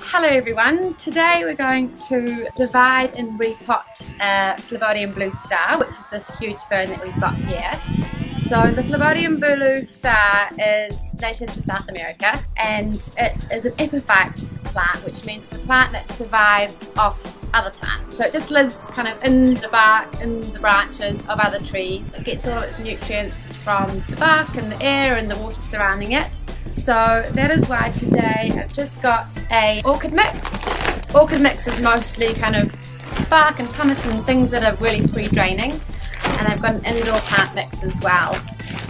Hello everyone, today we're going to divide and repot Phlebodium Blue Star, which is this huge fern that we've got here. So the Phlebodium Blue Star is native to South America and it is an epiphyte plant, which means it's a plant that survives off other plants. So it just lives kind of in the bark, in the branches of other trees. It gets all of its nutrients from the bark and the air and the water surrounding it. So that is why today I've just got a orchid mix. Orchid mix is mostly kind of bark and pumice and things that are really free draining. And I've got an indoor plant mix as well.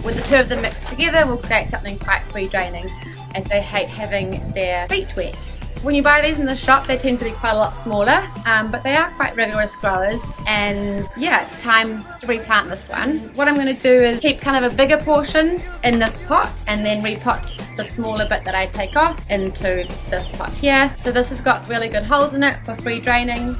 With the two of them mixed together we'll create something quite free draining, as they hate having their feet wet. When you buy these in the shop they tend to be quite a lot smaller, but they are quite rigorous growers, and yeah, it's time to replant this one. What I'm going to do is keep kind of a bigger portion in this pot and then repot the smaller bit that I take off into this pot here. So this has got really good holes in it for free draining.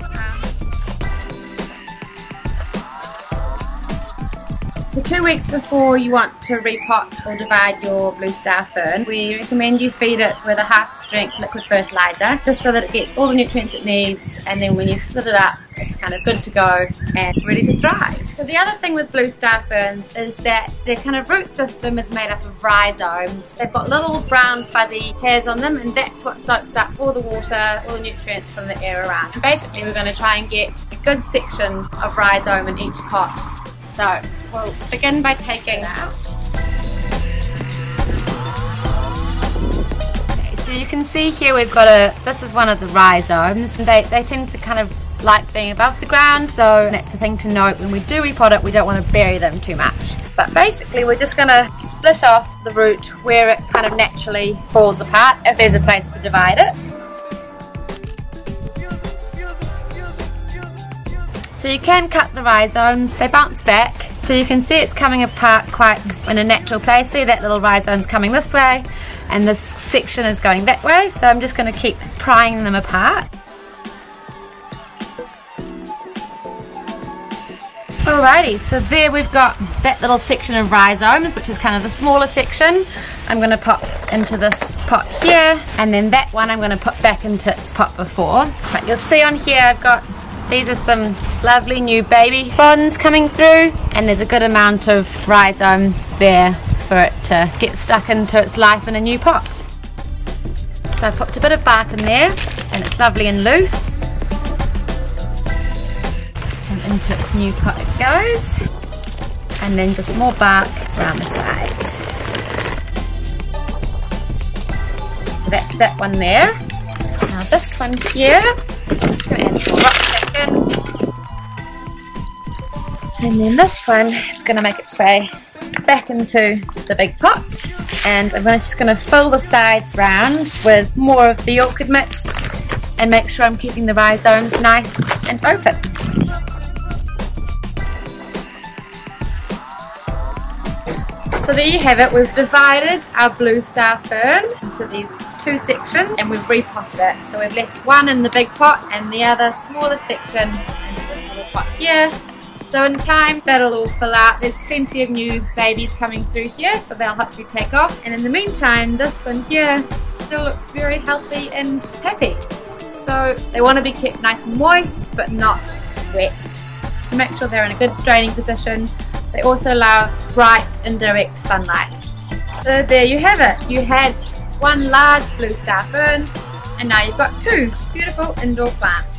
So 2 weeks before you want to repot or divide your blue star fern, we recommend you feed it with a half-strength liquid fertiliser, just so that it gets all the nutrients it needs, and then when you split it up it's kind of good to go and ready to thrive. So the other thing with blue star ferns is that their kind of root system is made up of rhizomes. They've got little brown fuzzy hairs on them, and that's what soaks up all the water, all the nutrients from the air around. And basically we're going to try and get a good section of rhizome in each pot. So we'll begin by taking out. Okay, so you can see here we've got this is one of the rhizomes. They tend to kind of like being above the ground, so that's a thing to note. When we do repot it, we don't want to bury them too much. But basically we're just going to split off the root where it kind of naturally falls apart, if there's a place to divide it. So you can cut the rhizomes, they bounce back. So you can see it's coming apart quite in a natural place. See that little rhizome's coming this way and this section is going that way. So I'm just going to keep prying them apart. Alrighty, so there we've got that little section of rhizomes, which is kind of the smaller section. I'm going to pop into this pot here, and then that one I'm going to put back into its pot before. But you'll see on here I've got, these are some lovely new baby fronds coming through, and there's a good amount of rhizome there for it to get stuck into its life in a new pot. So I popped a bit of bark in there and it's lovely and loose. And into its new pot it goes. And then just more bark around the sides. So that's that one there. Now this one here, I'm just going to add some rocks back in. And then this one is going to make its way back into the big pot. And I'm just going to fill the sides round with more of the orchid mix and make sure I'm keeping the rhizomes nice and open. So there you have it, we've divided our blue star fern into these two sections and we've repotted it. So we've left one in the big pot and the other smaller section into this little pot here. So in time that'll all fill out. There's plenty of new babies coming through here, so they'll hopefully take off. And in the meantime this one here still looks very healthy and happy. So they want to be kept nice and moist but not wet. So make sure they're in a good draining position. They also allow bright indirect sunlight. So there you have it. You had one large blue star fern and now you've got two beautiful indoor plants.